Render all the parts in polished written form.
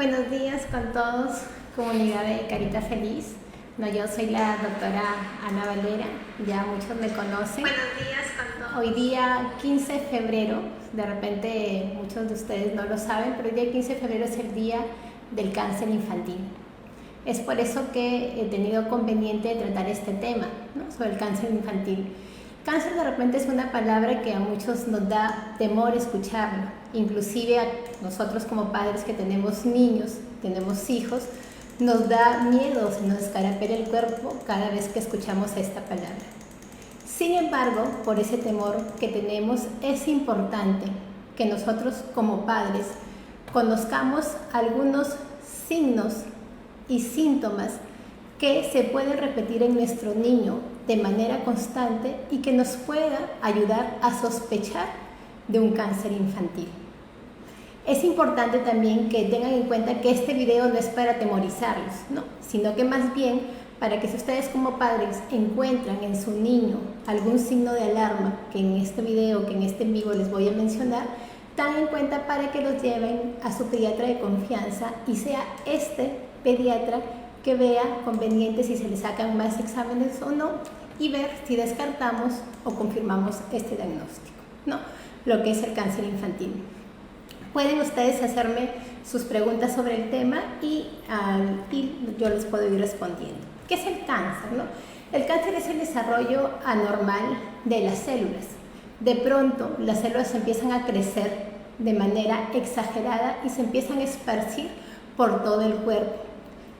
Buenos días con todos, comunidad de Carita Feliz. Yo soy la doctora Ana Valera, ya muchos me conocen. Buenos días con todos. Hoy día 15 de febrero, de repente muchos de ustedes no lo saben, pero el día 15 de febrero es el día del cáncer infantil. Es por eso que he tenido conveniente de tratar este tema, ¿no? Sobre el cáncer infantil. Cáncer de repente es una palabra que a muchos nos da temor escucharlo, inclusive a nosotros como padres que tenemos niños, tenemos hijos, nos da miedo, se nos escarapela el cuerpo cada vez que escuchamos esta palabra. Sin embargo, por ese temor que tenemos, es importante que nosotros como padres conozcamos algunos signos y síntomas que se pueden repetir en nuestro niño de manera constante y que nos pueda ayudar a sospechar de un cáncer infantil. Es importante también que tengan en cuenta que este video no es para atemorizarlos, ¿no? Sino que más bien para que si ustedes como padres encuentran en su niño algún signo de alarma que en este video, que en este en vivo les voy a mencionar, tengan en cuenta para que los lleven a su pediatra de confianza y sea este pediatra que vea conveniente si se le sacan más exámenes o no y ver si descartamos o confirmamos este diagnóstico, ¿no? Lo que es el cáncer infantil. Pueden ustedes hacerme sus preguntas sobre el tema y yo les puedo ir respondiendo. ¿Qué es el cáncer, no? El cáncer es el desarrollo anormal de las células. De pronto, las células empiezan a crecer de manera exagerada y se empiezan a esparcir por todo el cuerpo,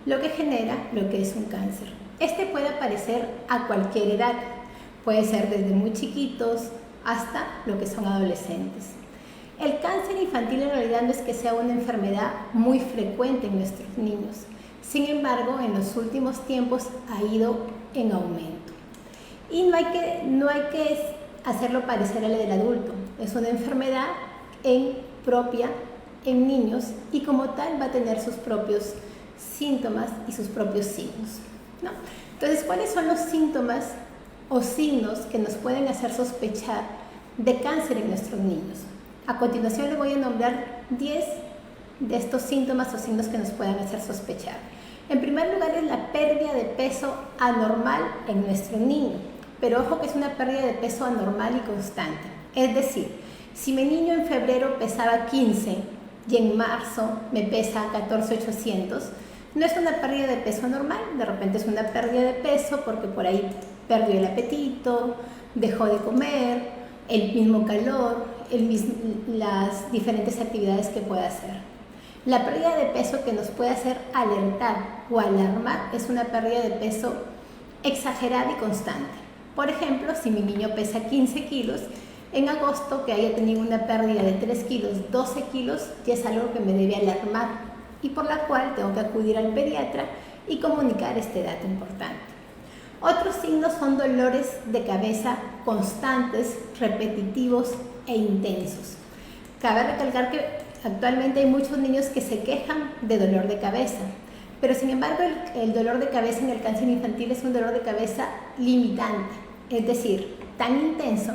lo que genera lo que es un cáncer. Este puede aparecer a cualquier edad, puede ser desde muy chiquitos hasta lo que son adolescentes. El cáncer infantil en realidad no es que sea una enfermedad muy frecuente en nuestros niños, sin embargo en los últimos tiempos ha ido en aumento. Y no hay que hacerlo parecer a la del adulto, es una enfermedad propia en niños y como tal va a tener sus propios síntomas y sus propios signos, ¿no? Entonces, ¿cuáles son los síntomas o signos que nos pueden hacer sospechar de cáncer en nuestros niños? A continuación les voy a nombrar 10 de estos síntomas o signos que nos pueden hacer sospechar. En primer lugar es la pérdida de peso anormal en nuestro niño, pero ojo que es una pérdida de peso anormal y constante. Es decir, si mi niño en febrero pesaba 15 y en marzo me pesa 14,800, no es una pérdida de peso normal, de repente es una pérdida de peso porque por ahí perdió el apetito, dejó de comer, el mismo calor, las diferentes actividades que puede hacer. La pérdida de peso que nos puede hacer alertar o alarmar es una pérdida de peso exagerada y constante. Por ejemplo, si mi niño pesa 15 kilos, en agosto que haya tenido una pérdida de 3 kilos, 12 kilos, ya es algo que me debe alarmar y por la cual tengo que acudir al pediatra y comunicar este dato importante. Otros signos son dolores de cabeza constantes, repetitivos e intensos. Cabe recalcar que actualmente hay muchos niños que se quejan de dolor de cabeza, pero sin embargo el dolor de cabeza en el cáncer infantil es un dolor de cabeza limitante, es decir, tan intenso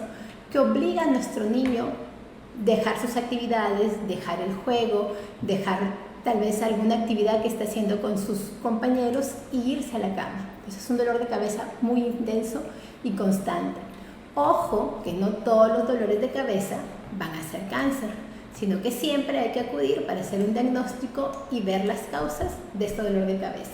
que obliga a nuestro niño a dejar sus actividades, dejar el juego, dejar tal vez alguna actividad que está haciendo con sus compañeros y irse a la cama. Entonces es un dolor de cabeza muy intenso y constante. Ojo que no todos los dolores de cabeza van a ser cáncer, sino que siempre hay que acudir para hacer un diagnóstico y ver las causas de este dolor de cabeza.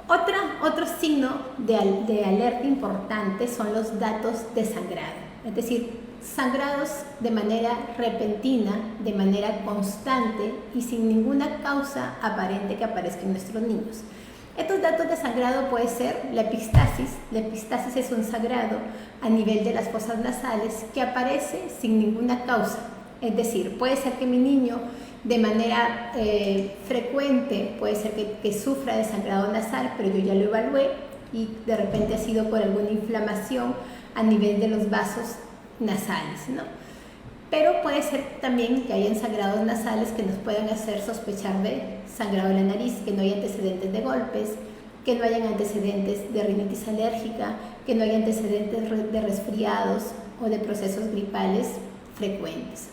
Otro signo de alerta importante son los datos de sangrado, es decir, sangrados de manera repentina, de manera constante y sin ninguna causa aparente que aparezca en nuestros niños. Estos datos de sangrado puede ser la epistasis. La epistasis es un sangrado a nivel de las fosas nasales que aparece sin ninguna causa. Es decir, puede ser que mi niño de manera frecuente, puede ser que sufra de sangrado nasal, pero yo ya lo evalué y de repente ha sido por alguna inflamación a nivel de los vasos nasales, ¿no? Pero puede ser también que hayan sangrados nasales que nos puedan hacer sospechar de sangrado de la nariz, que no haya antecedentes de golpes, que no hayan antecedentes de rinitis alérgica, que no haya antecedentes de resfriados o de procesos gripales frecuentes.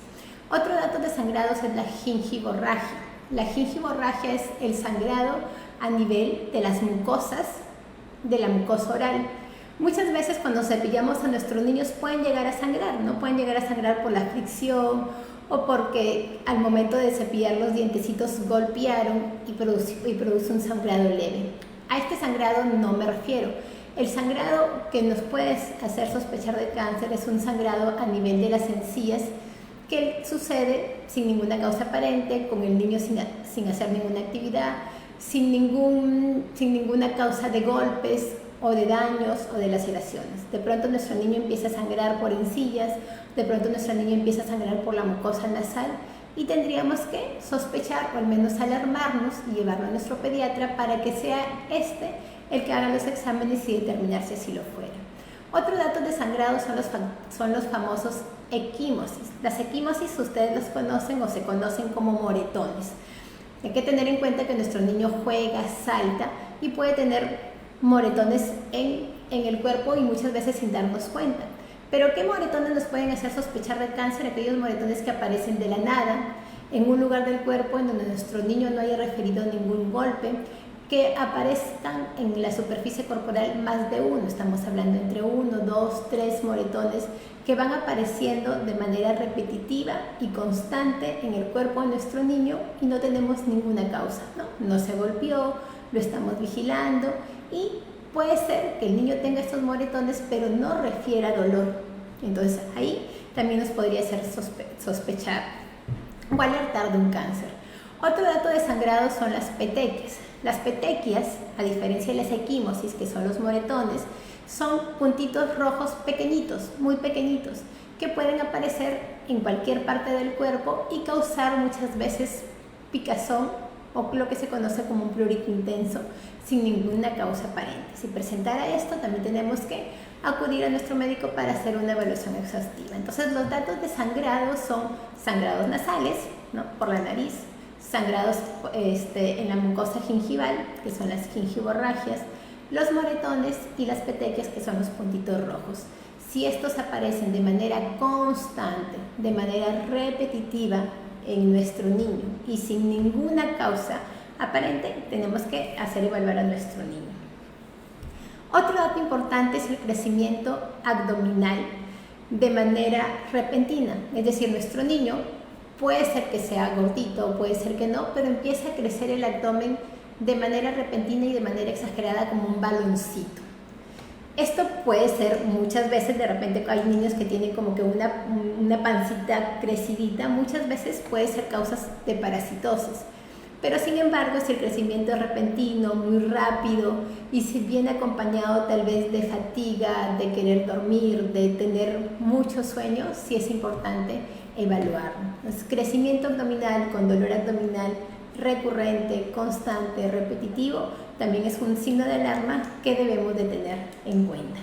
Otro dato de sangrados es la gingivorragia. La gingivorragia es el sangrado a nivel de las mucosas, de la mucosa oral. Muchas veces cuando cepillamos a nuestros niños pueden llegar a sangrar, ¿no? Pueden llegar a sangrar por la fricción o porque al momento de cepillar los dientecitos golpearon y produce un sangrado leve. A este sangrado no me refiero. El sangrado que nos puede hacer sospechar de cáncer es un sangrado a nivel de las encías que sucede sin ninguna causa aparente, con el niño sin hacer ninguna actividad, sin ninguna causa de golpes o de daños o de laceraciones. De pronto nuestro niño empieza a sangrar por encías, de pronto nuestro niño empieza a sangrar por la mucosa nasal y tendríamos que sospechar o al menos alarmarnos y llevarlo a nuestro pediatra para que sea el que haga los exámenes y determinar si así lo fuera. Otro dato de sangrado son los famosos equimosis. Las equimosis ustedes los conocen o se conocen como moretones. Hay que tener en cuenta que nuestro niño juega, salta y puede tener moretones en el cuerpo y muchas veces sin darnos cuenta. Pero ¿qué moretones nos pueden hacer sospechar de cáncer? Aquellos moretones que aparecen de la nada, en un lugar del cuerpo en donde nuestro niño no haya recibido ningún golpe, que aparezcan en la superficie corporal más de uno. Estamos hablando entre 1, 2, 3 moretones que van apareciendo de manera repetitiva y constante en el cuerpo de nuestro niño y no tenemos ninguna causa, ¿no? No se golpeó, lo estamos vigilando y puede ser que el niño tenga estos moretones pero no refiera dolor. Entonces ahí también nos podría hacer sospechar o alertar de un cáncer. Otro dato de sangrado son las petequias. Las petequias, a diferencia de las equimosis, que son los moretones, son puntitos rojos pequeñitos, muy pequeñitos, que pueden aparecer en cualquier parte del cuerpo y causar muchas veces picazón o lo que se conoce como un prurito intenso sin ninguna causa aparente. Si presentara esto, también tenemos que acudir a nuestro médico para hacer una evaluación exhaustiva. Entonces, los datos de sangrado son sangrados nasales, ¿no? Por la nariz, sangrados en la mucosa gingival, que son las gingivorragias, los moretones y las petequias, que son los puntitos rojos. Si estos aparecen de manera constante, de manera repetitiva en nuestro niño y sin ninguna causa aparente, tenemos que hacer evaluar a nuestro niño. Otro dato importante es el crecimiento abdominal de manera repentina, es decir, nuestro niño puede ser que sea gordito, puede ser que no, pero empieza a crecer el abdomen de manera repentina y de manera exagerada como un baloncito. Esto puede ser muchas veces, de repente hay niños que tienen como que una pancita crecidita, muchas veces puede ser causas de parasitosis. Pero sin embargo, si el crecimiento es repentino, muy rápido y si viene acompañado tal vez de fatiga, de querer dormir, de tener mucho sueño, sí es importante evaluarlo. Entonces, crecimiento abdominal con dolor abdominal recurrente, constante, repetitivo, también es un signo de alarma que debemos de tener en cuenta.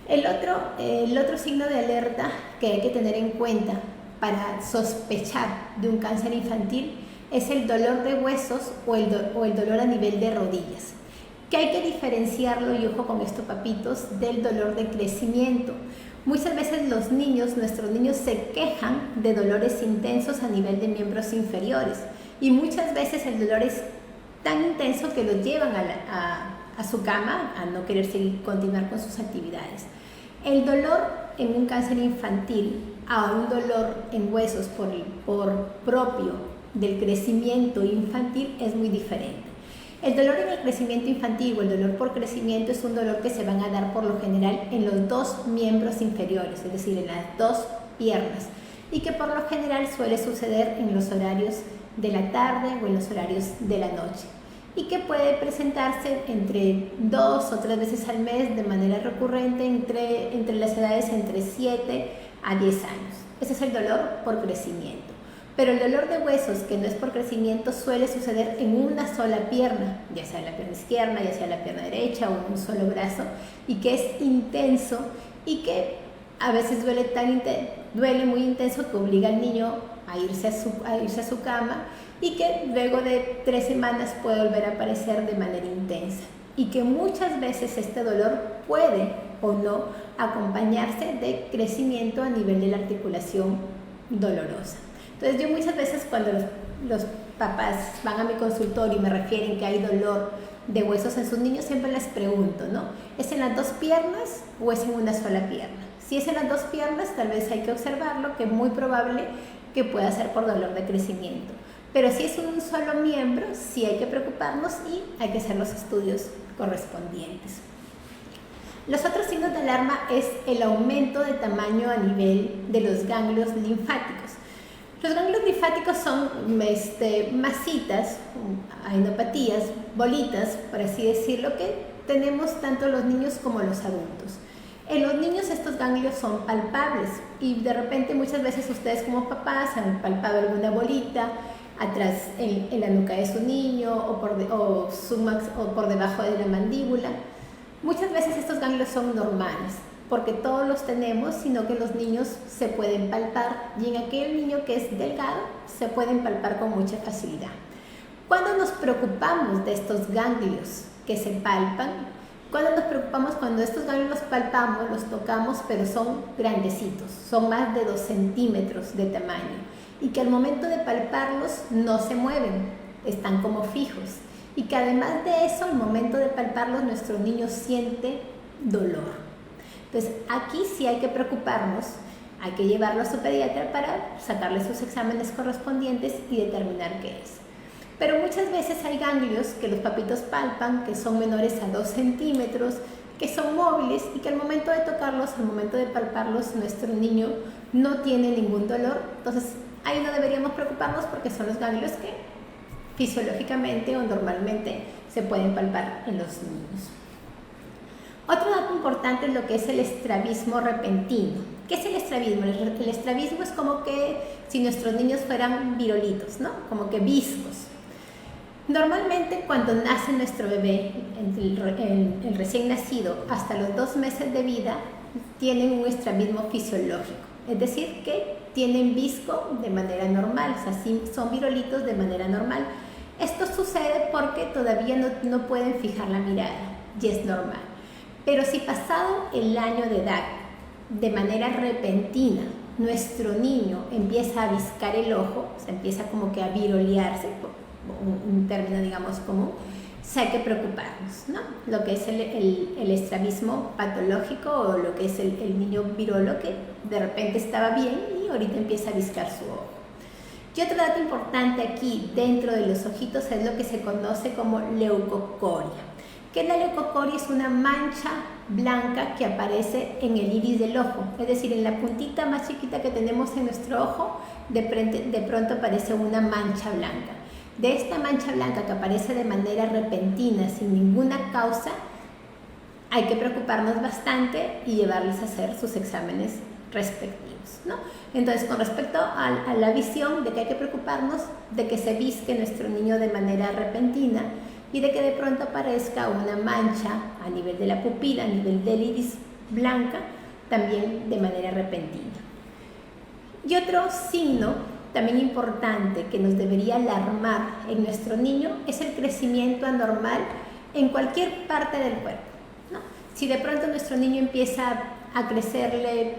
El otro signo de alerta que hay que tener en cuenta para sospechar de un cáncer infantil es el dolor de huesos o el dolor a nivel de rodillas, que hay que diferenciarlo, y ojo con esto papitos, del dolor de crecimiento. Muchas veces nuestros niños se quejan de dolores intensos a nivel de miembros inferiores y muchas veces el dolor es tan intenso que los llevan a su cama a no querer continuar con sus actividades. El dolor en un cáncer infantil a un dolor en huesos por propio del crecimiento infantil es muy diferente. El dolor en el crecimiento infantil o el dolor por crecimiento es un dolor que se van a dar por lo general en los dos miembros inferiores, es decir, en las dos piernas, y que por lo general suele suceder en los horarios de la tarde o en los horarios de la noche, y que puede presentarse entre 2 o 3 veces al mes de manera recurrente entre las edades entre 7 a 10 años. Ese es el dolor por crecimiento. Pero el dolor de huesos, que no es por crecimiento, suele suceder en una sola pierna, ya sea la pierna izquierda, ya sea la pierna derecha o en un solo brazo, y que es intenso y que a veces duele muy intenso, que obliga al niño a irse a su cama, y que luego de 3 semanas puede volver a aparecer de manera intensa, y que muchas veces este dolor puede o no acompañarse de crecimiento a nivel de la articulación dolorosa. Entonces yo muchas veces cuando los papás van a mi consultorio y me refieren que hay dolor de huesos en sus niños, siempre les pregunto, ¿no? ¿Es en las dos piernas o es en una sola pierna? Si es en las dos piernas, tal vez hay que observarlo, que es muy probable que pueda ser por dolor de crecimiento. Pero si es un solo miembro, sí hay que preocuparnos y hay que hacer los estudios correspondientes. Los otros signos de alarma es el aumento de tamaño a nivel de los ganglios linfáticos. Los ganglios linfáticos son masitas, ainopatías, bolitas, por así decirlo, que tenemos tanto los niños como los adultos. En los niños estos ganglios son palpables y de repente muchas veces ustedes como papás han palpado alguna bolita atrás en la nuca de su niño o por debajo de la mandíbula. Muchas veces estos ganglios son normales, porque todos los tenemos, sino que los niños se pueden palpar y en aquel niño que es delgado se pueden palpar con mucha facilidad. Cuando nos preocupamos de estos ganglios que se palpan, cuando nos preocupamos cuando estos ganglios los palpamos, los tocamos, pero son grandecitos, son más de 2 centímetros de tamaño y que al momento de palparlos no se mueven, están como fijos. Y que además de eso, al momento de palparlos, nuestro niño siente dolor. Entonces, aquí sí hay que preocuparnos, hay que llevarlo a su pediatra para sacarle sus exámenes correspondientes y determinar qué es. Pero muchas veces hay ganglios que los papitos palpan, que son menores a 2 centímetros, que son móviles y que al momento de tocarlos, al momento de palparlos, nuestro niño no tiene ningún dolor. Entonces, ahí no deberíamos preocuparnos porque son los ganglios que fisiológicamente o normalmente se pueden palpar en los niños. Otro dato importante es lo que es el estrabismo repentino. ¿Qué es el estrabismo? El estrabismo es como que si nuestros niños fueran virolitos, ¿no? Como que viscos. Normalmente cuando nace nuestro bebé, el recién nacido, hasta los 2 meses de vida, tienen un estrabismo fisiológico. Es decir, que tienen visco de manera normal, o sea, sí son virolitos de manera normal. Esto sucede porque todavía no pueden fijar la mirada y es normal. Pero si pasado el año de edad, de manera repentina, nuestro niño empieza a viscar el ojo, o sea, empieza como que a virolearse, un término digamos común, sí hay que preocuparnos, ¿no? Lo que es el estrabismo patológico o lo que es el niño virolo que de repente estaba bien y ahorita empieza a viscar su ojo. Y otro dato importante aquí dentro de los ojitos es lo que se conoce como leucocoria. ¿Qué es la leucocoria? Es una mancha blanca que aparece en el iris del ojo, es decir, en la puntita más chiquita que tenemos en nuestro ojo, de pronto aparece una mancha blanca. De esta mancha blanca que aparece de manera repentina, sin ninguna causa, hay que preocuparnos bastante y llevarles a hacer sus exámenes respectivos, ¿no? Entonces, con respecto a la visión, de que hay que preocuparnos de que se visque nuestro niño de manera repentina y de que de pronto aparezca una mancha a nivel de la pupila, a nivel del iris blanca, también de manera repentina. Y otro signo también importante que nos debería alarmar en nuestro niño es el crecimiento anormal en cualquier parte del cuerpo, ¿no? Si de pronto nuestro niño empieza a crecerle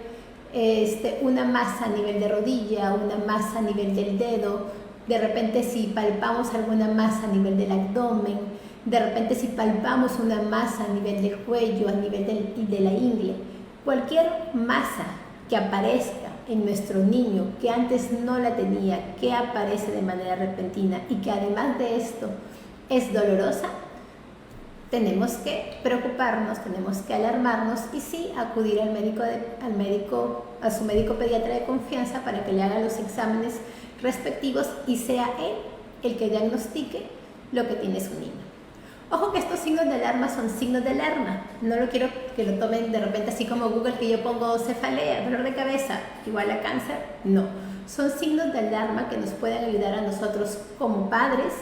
una masa a nivel de rodilla, una masa a nivel del dedo, de repente si palpamos alguna masa a nivel del abdomen, de repente si palpamos una masa a nivel del cuello, a nivel de la ingle, cualquier masa que aparezca en nuestro niño que antes no la tenía, que aparece de manera repentina y que además de esto es dolorosa, tenemos que preocuparnos, tenemos que alarmarnos y sí acudir a su médico pediatra de confianza para que le haga los exámenes respectivos y sea él el que diagnostique lo que tiene su niño. Ojo que estos signos de alarma son signos de alarma, no lo quiero que lo tomen de repente así como Google, que yo pongo cefalea, dolor de cabeza, igual a cáncer, no. Son signos de alarma que nos pueden ayudar a nosotros como padres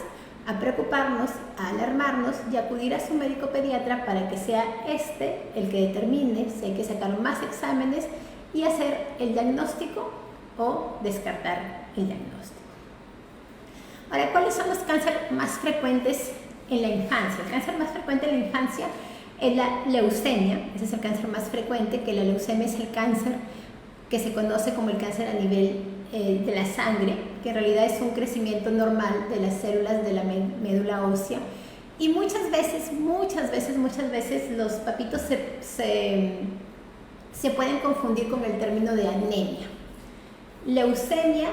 a preocuparnos, a alarmarnos y acudir a su médico pediatra para que sea el que determine si hay que sacar más exámenes y hacer el diagnóstico o descartar el diagnóstico. Ahora, ¿cuáles son los cánceres más frecuentes en la infancia? El cáncer más frecuente en la infancia es la leucemia, ese es el cáncer más frecuente, que la leucemia es el cáncer que se conoce como el cáncer a nivel de la sangre, que en realidad es un crecimiento normal de las células de la médula ósea. Y muchas veces los papitos se pueden confundir con el término de anemia. Leucemia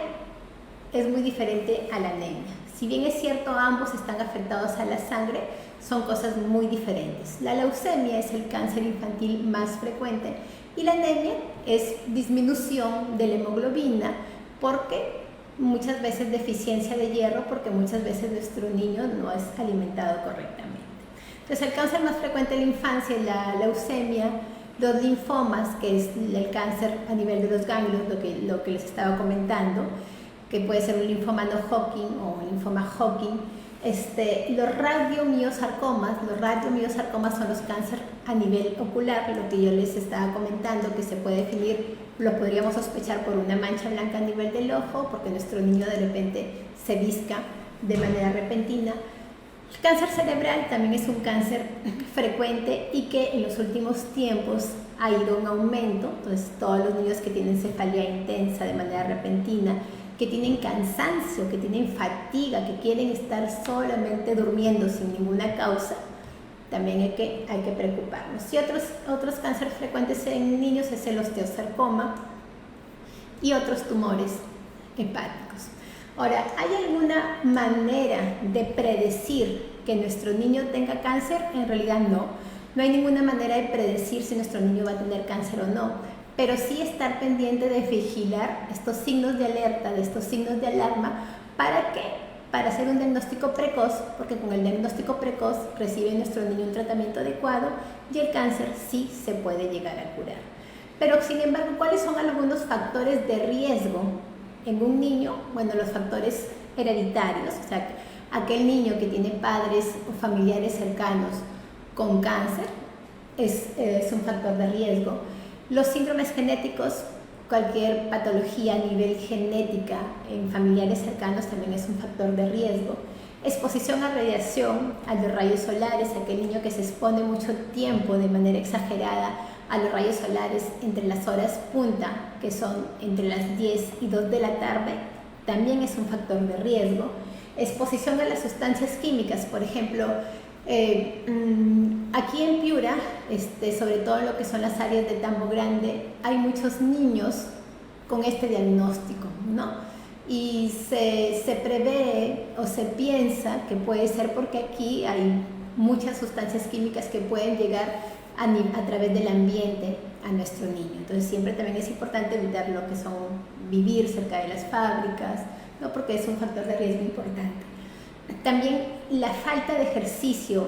es muy diferente a la anemia. Si bien es cierto, ambos están afectados a la sangre, son cosas muy diferentes. La leucemia es el cáncer infantil más frecuente y la anemia es disminución de la hemoglobina porque muchas veces deficiencia de hierro, porque muchas veces nuestro niño no es alimentado correctamente. Entonces, el cáncer más frecuente en la infancia es la leucemia, los linfomas, que es el cáncer a nivel de los ganglios, lo que les estaba comentando, que puede ser un linfoma no Hodgkin o un linfoma Hodgkin. Los radiomiosarcomas son los cánceres a nivel ocular, lo que yo les estaba comentando, que se puede definir, lo podríamos sospechar por una mancha blanca a nivel del ojo, porque nuestro niño de repente se visca de manera repentina. El cáncer cerebral también es un cáncer frecuente y que en los últimos tiempos ha ido en aumento. Entonces, todos los niños que tienen cefalea intensa de manera repentina, que tienen cansancio, que tienen fatiga, que quieren estar solamente durmiendo sin ninguna causa, también hay que preocuparnos. Y otros cánceres frecuentes en niños es el osteosarcoma y otros tumores hepáticos. Ahora, ¿hay alguna manera de predecir que nuestro niño tenga cáncer? En realidad no. No hay ninguna manera de predecir si nuestro niño va a tener cáncer o no, pero sí estar pendiente de vigilar estos signos de alerta, de estos signos de alarma. ¿Para qué? Para hacer un diagnóstico precoz, porque con el diagnóstico precoz recibe nuestro niño un tratamiento adecuado y el cáncer sí se puede llegar a curar. Pero sin embargo, ¿cuáles son algunos factores de riesgo en un niño? Bueno, los factores hereditarios, o sea, aquel niño que tiene padres o familiares cercanos con cáncer es un factor de riesgo. Los síndromes genéticos, cualquier patología a nivel genética en familiares cercanos también es un factor de riesgo. Exposición a radiación, a los rayos solares, aquel niño que se expone mucho tiempo de manera exagerada a los rayos solares entre las horas punta, que son entre las 10 y 2 de la tarde, también es un factor de riesgo. Exposición a las sustancias químicas, por ejemplo, aquí en Piura, sobre todo en lo que son las áreas de Tambo Grande, hay muchos niños con este diagnóstico, ¿no? Y se prevé o se piensa que puede ser porque aquí hay muchas sustancias químicas que pueden llegar a través del ambiente a nuestro niño. Entonces siempre también es importante evitar lo que son vivir cerca de las fábricas, ¿no? Porque es un factor de riesgo importante. También la falta de ejercicio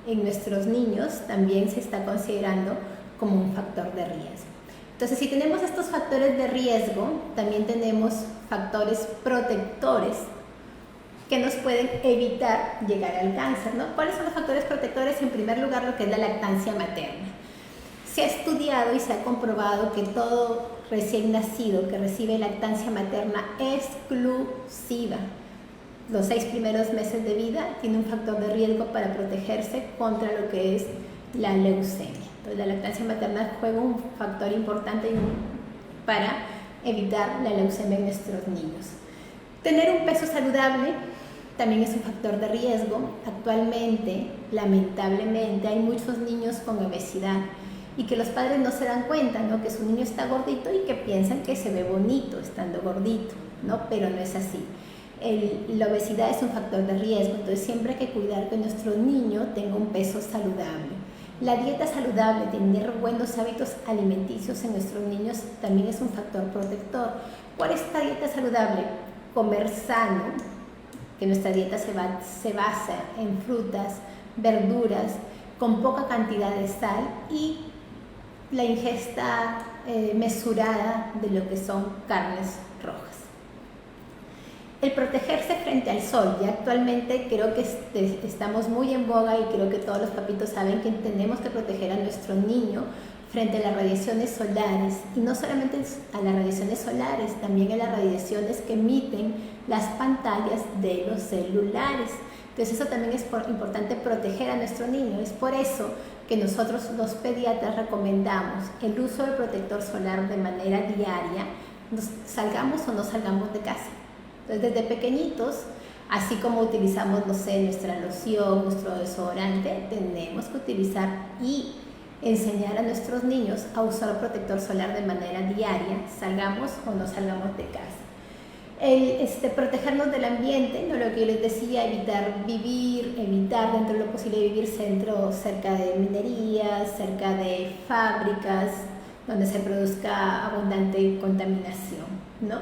en nuestros niños también se está considerando como un factor de riesgo. Entonces, si tenemos estos factores de riesgo, también tenemos factores protectores que nos pueden evitar llegar al cáncer, ¿no? ¿Cuáles son los factores protectores? En primer lugar, lo que es la lactancia materna. Se ha estudiado y se ha comprobado que todo recién nacido que recibe lactancia materna exclusiva, los 6 primeros meses de vida, tiene un factor de riesgo para protegerse contra lo que es la leucemia. Entonces, la lactancia materna juega un factor importante para evitar la leucemia en nuestros niños. Tener un peso saludable también es un factor de riesgo. Actualmente, lamentablemente, hay muchos niños con obesidad y que los padres no se dan cuenta, ¿no? Que su niño está gordito y que piensan que se ve bonito estando gordito, ¿no? Pero no es así. La obesidad es un factor de riesgo, entonces siempre hay que cuidar que nuestro niño tenga un peso saludable. La dieta saludable, tener buenos hábitos alimenticios en nuestros niños también es un factor protector. ¿Cuál es esta dieta saludable? Comer sano, que nuestra dieta se basa en frutas, verduras, con poca cantidad de sal y la ingesta mesurada de lo que son carnes rojas. El protegerse frente al sol, ya actualmente creo que estamos muy en boga y creo que todos los papitos saben que tenemos que proteger a nuestro niño frente a las radiaciones solares, y no solamente a las radiaciones solares, también a las radiaciones que emiten las pantallas de los celulares. Entonces eso también es importante proteger a nuestro niño. Es por eso que nosotros los pediatras recomendamos el uso del protector solar de manera diaria salgamos o no salgamos de casa. Entonces, desde pequeñitos, así como utilizamos, no sé, nuestra loción, nuestro desodorante, tenemos que utilizar y enseñar a nuestros niños a usar protector solar de manera diaria, salgamos o no salgamos de casa. Protegernos del ambiente, ¿no? Lo que yo les decía, evitar dentro de lo posible vivir cerca de minerías, cerca de fábricas, donde se produzca abundante contaminación, ¿no?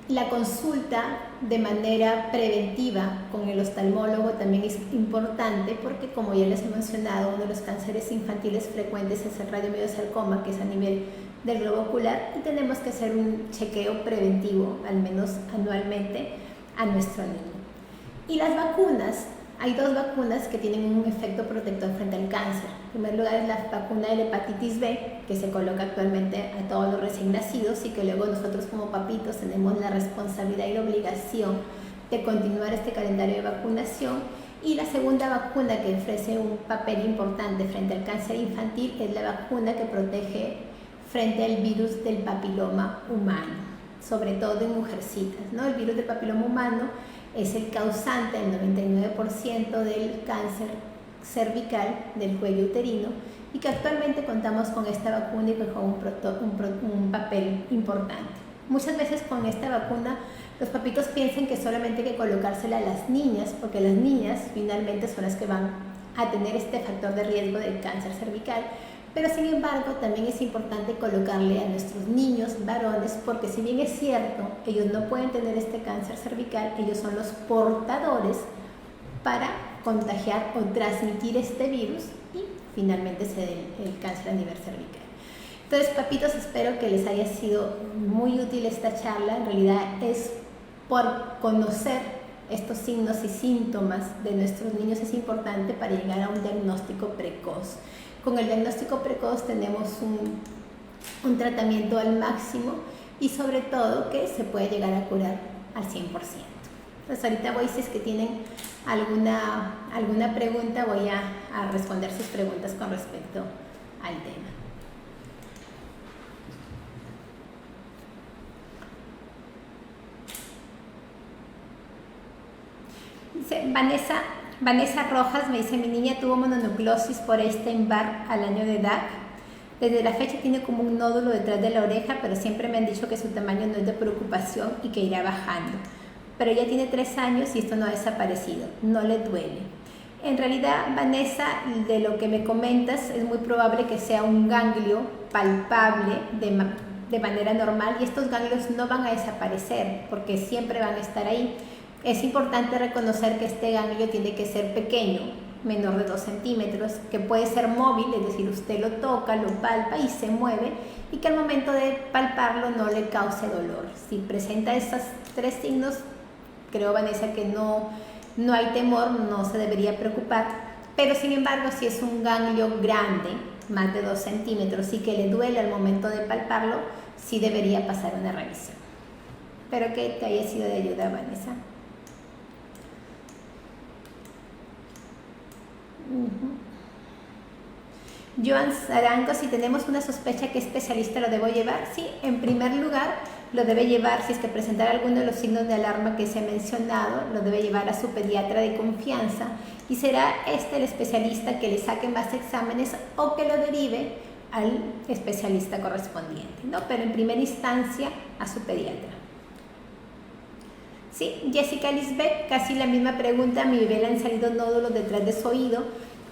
La consulta de manera preventiva con el oftalmólogo también es importante porque, como ya les he mencionado, uno de los cánceres infantiles frecuentes es el radiomiosarcoma, que es a nivel del globo ocular, y tenemos que hacer un chequeo preventivo, al menos anualmente, a nuestro niño. Y las vacunas, hay 2 vacunas que tienen un efecto protector frente al cáncer. En primer lugar es la vacuna de la hepatitis B, que se coloca actualmente a todos los recién nacidos y que luego nosotros como papitos tenemos la responsabilidad y la obligación de continuar este calendario de vacunación. Y la segunda vacuna que ofrece un papel importante frente al cáncer infantil es la vacuna que protege frente al virus del papiloma humano, sobre todo en mujercitas, ¿no? El virus del papiloma humano es el causante del 99% del cáncer cervical del cuello uterino y que actualmente contamos con esta vacuna y que juega un papel importante. Muchas veces con esta vacuna los papitos piensan que solamente hay que colocársela a las niñas, porque las niñas finalmente son las que van a tener este factor de riesgo del cáncer cervical. Pero sin embargo también es importante colocarle a nuestros niños varones, porque si bien es cierto, ellos no pueden tener este cáncer cervical, ellos son los portadores para contagiar o transmitir este virus y finalmente se dé el cáncer a nivel cervical. Entonces, papitos, espero que les haya sido muy útil esta charla. En realidad es por conocer estos signos y síntomas de nuestros niños es importante para llegar a un diagnóstico precoz. Con el diagnóstico precoz tenemos un tratamiento al máximo y sobre todo que se puede llegar a curar al 100%. Entonces ahorita si es que tienen alguna pregunta, voy a responder sus preguntas con respecto al tema. Dice Vanessa Rojas, me dice: mi niña tuvo mononucleosis por Epstein-Barr al año de edad. Desde la fecha tiene como un nódulo detrás de la oreja, pero siempre me han dicho que su tamaño no es de preocupación y que irá bajando. Pero ella tiene 3 años y esto no ha desaparecido, no le duele. En realidad, Vanessa, de lo que me comentas, es muy probable que sea un ganglio palpable de manera normal, y estos ganglios no van a desaparecer porque siempre van a estar ahí. Es importante reconocer que este ganglio tiene que ser pequeño, menor de 2 centímetros, que puede ser móvil, es decir, usted lo toca, lo palpa y se mueve, y que al momento de palparlo no le cause dolor. Si presenta estos 3 signos, creo, Vanessa, que no hay temor, no se debería preocupar, pero sin embargo, si es un ganglio grande, más de 2 centímetros, y que le duele al momento de palparlo, sí debería pasar una revisión. Espero que te haya sido de ayuda, Vanessa. Joan Sarango, si tenemos una sospecha, ¿qué especialista lo debo llevar? Sí, en primer lugar lo debe llevar, si es que presentara alguno de los signos de alarma que se ha mencionado, lo debe llevar a su pediatra de confianza y será el especialista que le saque más exámenes o que lo derive al especialista correspondiente, ¿no? Pero en primera instancia a su pediatra. Sí, Jessica Lisbeth, casi la misma pregunta. A mi bebé le han salido nódulos detrás de su oído.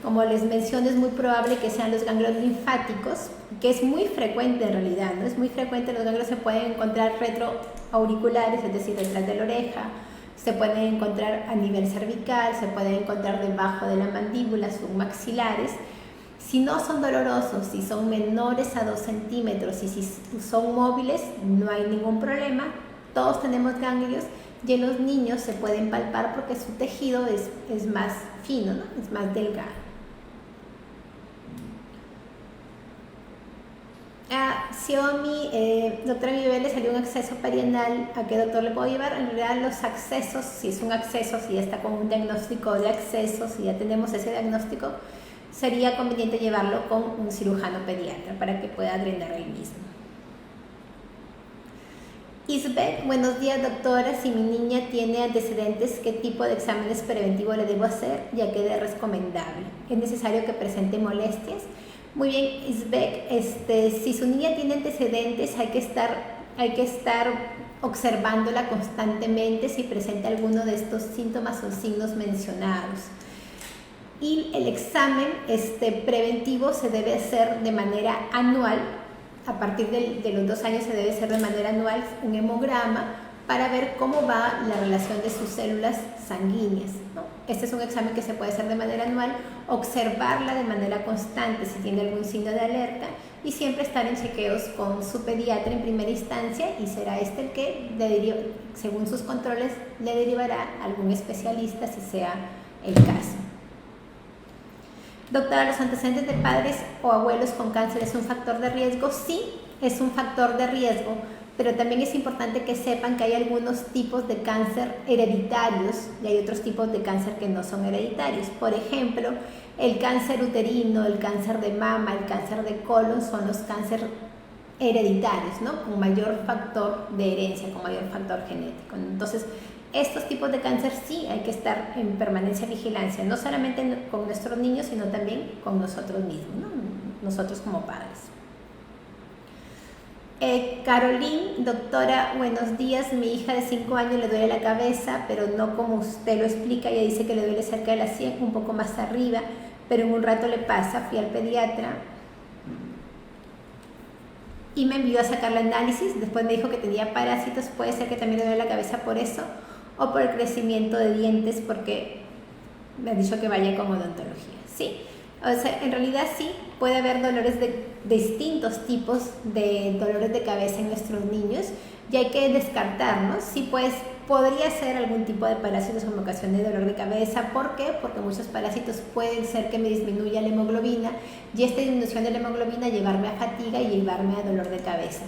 Como les menciono, es muy probable que sean los ganglios linfáticos, que es muy frecuente en realidad, ¿no? Es muy frecuente, los ganglios se pueden encontrar retroauriculares, es decir, detrás de la oreja, se pueden encontrar a nivel cervical, se pueden encontrar debajo de la mandíbula, submaxilares. Si no son dolorosos, si son menores a 2 centímetros y si son móviles, no hay ningún problema. Todos tenemos ganglios. Y en los niños se pueden palpar porque su tejido es más fino, ¿no? Es más delgado. Xiaomi, doctora, mi bebé le salió un acceso perianal, ¿a qué doctor le puedo llevar? En realidad los accesos, si es un acceso, si ya está con un diagnóstico de acceso, si ya tenemos ese diagnóstico, sería conveniente llevarlo con un cirujano pediatra para que pueda drenar el mismo. Isbeth, buenos días doctora, si mi niña tiene antecedentes, ¿qué tipo de exámenes preventivos le debo hacer ya que es recomendable? ¿Es necesario que presente molestias? Muy bien, Isbeth, si su niña tiene antecedentes hay que estar observándola constantemente si presenta alguno de estos síntomas o signos mencionados. Y el examen preventivo se debe hacer de manera anual. A partir de los 2 años se debe hacer de manera anual un hemograma para ver cómo va la relación de sus células sanguíneas, ¿no? Este es un examen que se puede hacer de manera anual, observarla de manera constante si tiene algún signo de alerta y siempre estar en chequeos con su pediatra en primera instancia y será el que, según sus controles, le derivará a algún especialista si sea el caso. Doctora, ¿los antecedentes de padres o abuelos con cáncer es un factor de riesgo? Sí, es un factor de riesgo, pero también es importante que sepan que hay algunos tipos de cáncer hereditarios y hay otros tipos de cáncer que no son hereditarios. Por ejemplo, el cáncer uterino, el cáncer de mama, el cáncer de colon son los cánceres hereditarios, ¿no? Con mayor factor de herencia, con mayor factor genético. Entonces, estos tipos de cáncer sí hay que estar en permanencia de vigilancia, no solamente con nuestros niños, sino también con nosotros mismos, ¿no? Nosotros como padres. Caroline, doctora, buenos días. Mi hija de 5 años le duele la cabeza, pero no como usted lo explica. Ella dice que le duele cerca de la sien, un poco más arriba, pero en un rato le pasa. Fui al pediatra y me envió a sacar el análisis. Después me dijo que tenía parásitos. Puede ser que también le duele la cabeza por eso o por el crecimiento de dientes, porque me ha dicho que vaya con odontología. Sí, o sea, en realidad sí puede haber dolores de distintos tipos de dolores de cabeza en nuestros niños y hay que descartarlos. Sí, pues podría ser algún tipo de parásitos como ocasión de dolor de cabeza. ¿Por qué? Porque muchos parásitos pueden ser que me disminuya la hemoglobina y esta disminución de la hemoglobina llevarme a fatiga y llevarme a dolor de cabeza.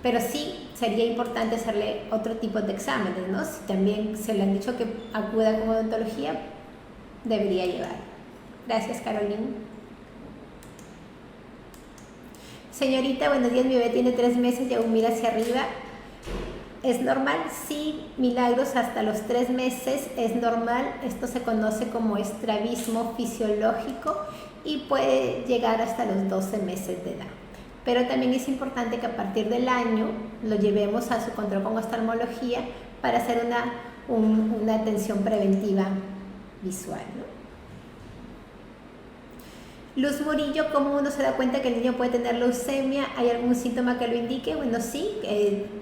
Pero sí sería importante hacerle otro tipo de exámenes, ¿no? Si también se le han dicho que acuda con odontología, debería llevar. Gracias, Caroline. Señorita, buenos días, mi bebé tiene 3 meses y aún mira hacia arriba. ¿Es normal? Sí, milagros, hasta los 3 meses es normal. Esto se conoce como estrabismo fisiológico y puede llegar hasta los 12 meses de edad. Pero también es importante que a partir del año lo llevemos a su control con oftalmología para hacer una atención preventiva visual, ¿no? Luz Murillo, ¿cómo uno se da cuenta que el niño puede tener leucemia? ¿Hay algún síntoma que lo indique? Bueno, sí,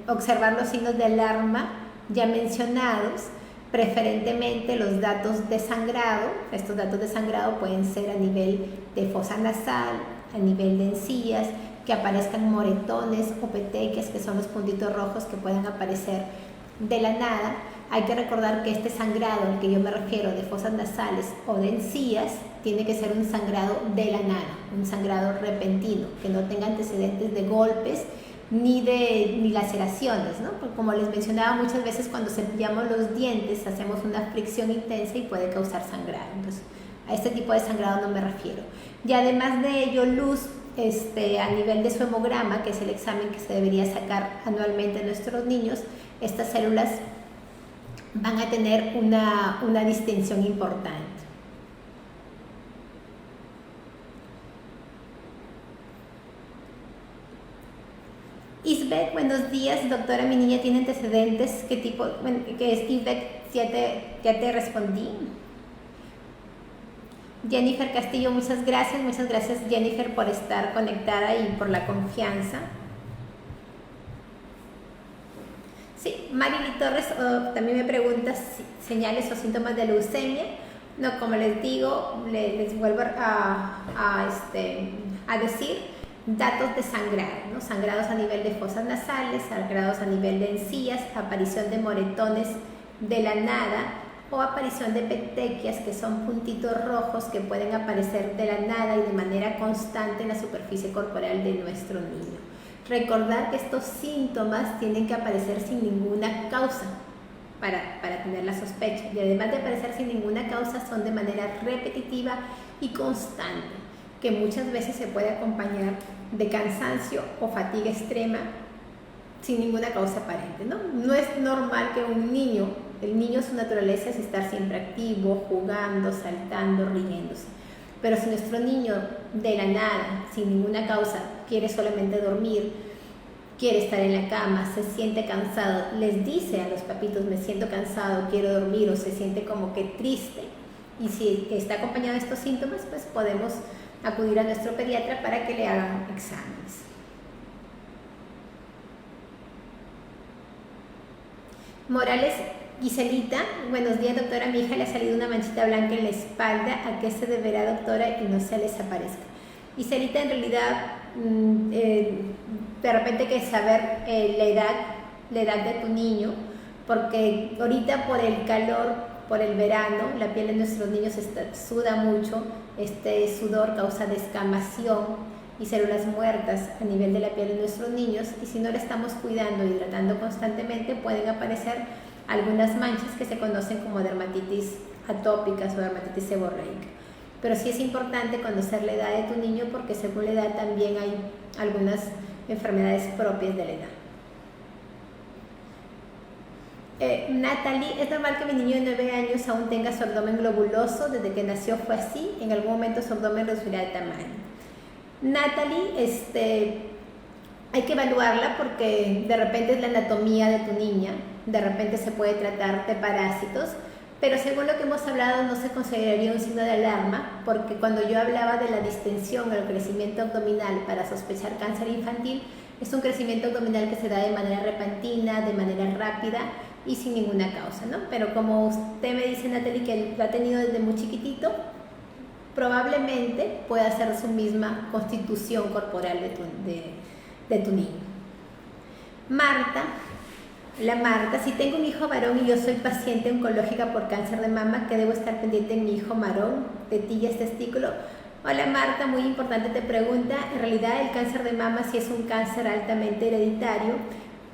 observar los signos de alarma ya mencionados, preferentemente los datos de sangrado. Estos datos de sangrado pueden ser a nivel de fosa nasal, a nivel de encías, que aparezcan moretones o petequias, que son los puntitos rojos que pueden aparecer de la nada. Hay que recordar que este sangrado al que yo me refiero, de fosas nasales o de encías, tiene que ser un sangrado de la nada, un sangrado repentino, que no tenga antecedentes de golpes ni laceraciones, ¿no? Porque como les mencionaba, muchas veces cuando cepillamos los dientes hacemos una fricción intensa y puede causar sangrado. Entonces, a este tipo de sangrado no me refiero. Y además de ello, Luz, a nivel de su hemograma, que es el examen que se debería sacar anualmente en nuestros niños, estas células van a tener una distinción importante. Isbeth, buenos días, doctora, mi niña tiene antecedentes, ¿qué tipo? Bueno, ¿qué es Isbeth? Ya te respondí. Jennifer Castillo, muchas gracias Jennifer por estar conectada y por la confianza. Sí, Marily Torres también me pregunta señales o síntomas de leucemia. No, como les digo, les vuelvo a decir datos de sangrado, ¿no? Sangrados a nivel de fosas nasales, sangrados a nivel de encías, aparición de moretones de la nada o aparición de petequias, que son puntitos rojos que pueden aparecer de la nada y de manera constante en la superficie corporal de nuestro niño. Recordar que estos síntomas tienen que aparecer sin ninguna causa para tener la sospecha, y además de aparecer sin ninguna causa son de manera repetitiva y constante. que muchas veces se puede acompañar de cansancio o fatiga extrema sin ninguna causa aparente, ¿no? No es normal que un niño, el niño su naturaleza es estar siempre activo, jugando, saltando, riéndose. Pero si nuestro niño de la nada, sin ninguna causa, quiere solamente dormir, quiere estar en la cama, se siente cansado, les dice a los papitos, me siento cansado, quiero dormir, o se siente como que triste, y si está acompañado de estos síntomas, pues podemos acudir a nuestro pediatra para que le hagan exámenes. Morales Giselita, buenos días doctora, mi hija le ha salido una manchita blanca en la espalda, ¿a qué se deberá doctora y no se les aparezca? Giselita, en realidad de repente hay que saber la edad de tu niño, porque ahorita por el calor, por el verano, la piel de nuestros niños suda mucho, este sudor causa descamación y células muertas a nivel de la piel de nuestros niños, y si no le estamos cuidando y hidratando constantemente pueden aparecer algunas manchas que se conocen como dermatitis atópicas o dermatitis seborreica. Pero sí es importante conocer la edad de tu niño, porque según la edad también hay algunas enfermedades propias de la edad. Natalie, ¿es normal que mi niño de 9 años aún tenga su abdomen globuloso? Desde que nació fue así, en algún momento su abdomen reducirá de tamaño. Natalie, hay que evaluarla porque de repente es la anatomía de tu niña, de repente se puede tratar de parásitos, pero según lo que hemos hablado no se consideraría un signo de alarma, porque cuando yo hablaba de la distensión o el crecimiento abdominal para sospechar cáncer infantil, es un crecimiento abdominal que se da de manera repentina, de manera rápida y sin ninguna causa, ¿no? Pero como usted me dice, Natalie, que lo ha tenido desde muy chiquitito, probablemente pueda ser su misma constitución corporal de tu niño. Marta, si tengo un hijo varón y yo soy paciente oncológica por cáncer de mama, ¿qué debo estar pendiente en mi hijo varón? Tetillas, testículo. Hola Marta, muy importante te pregunta. En realidad el cáncer de mama sí es un cáncer altamente hereditario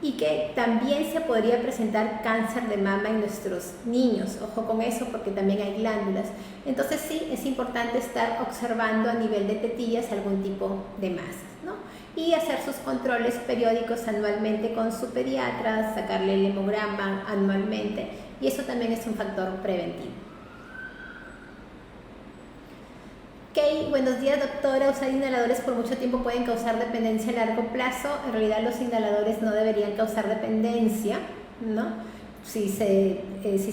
y que también se podría presentar cáncer de mama en nuestros niños. Ojo con eso, porque también hay glándulas. Entonces sí, es importante estar observando a nivel de tetillas algún tipo de masas, ¿no? Y hacer sus controles periódicos anualmente con su pediatra, sacarle el hemograma anualmente, y eso también es un factor preventivo. Ok, buenos días doctora, usar inhaladores por mucho tiempo pueden causar dependencia a largo plazo. En realidad los inhaladores no deberían causar dependencia, ¿no? Si se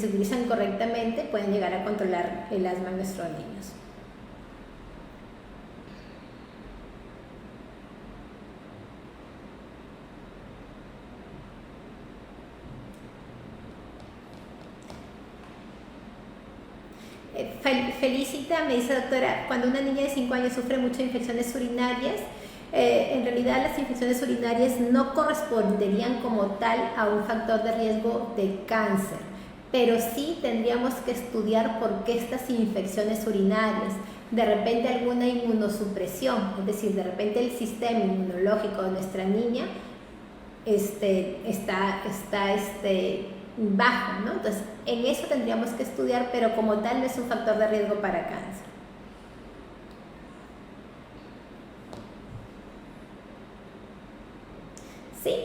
utilizan correctamente pueden llegar a controlar el asma en nuestros niños. Felicita, me dice doctora, cuando una niña de 5 años sufre muchas infecciones urinarias, en realidad las infecciones urinarias no corresponderían como tal a un factor de riesgo de cáncer, pero sí tendríamos que estudiar por qué estas infecciones urinarias, de repente alguna inmunosupresión, es decir, de repente el sistema inmunológico de nuestra niña está bajo, ¿no? Entonces, en eso tendríamos que estudiar, pero como tal no es un factor de riesgo para cáncer. Sí,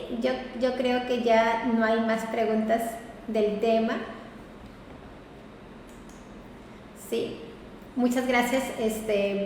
yo creo que ya no hay más preguntas del tema. Sí, muchas gracias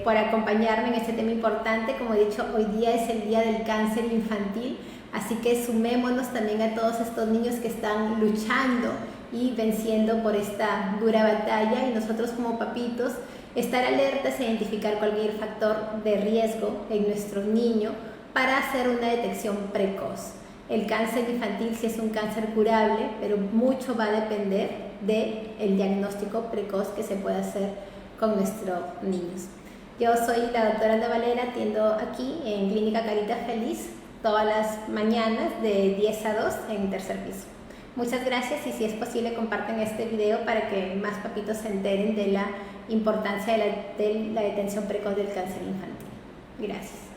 por acompañarme en este tema importante. Como he dicho, hoy día es el día del cáncer infantil. Así que sumémonos también a todos estos niños que están luchando y venciendo por esta dura batalla, y nosotros como papitos estar alertas e identificar cualquier factor de riesgo en nuestro niño para hacer una detección precoz. El cáncer infantil sí es un cáncer curable, pero mucho va a depender del diagnóstico precoz que se puede hacer con nuestros niños. Yo soy la doctora Ana Valera, atiendo aquí en Clínica Carita Feliz todas las mañanas de 10 a 2 en tercer piso. Muchas gracias, y si es posible compartan este video para que más papitos se enteren de la importancia de la detención precoz del cáncer infantil. Gracias.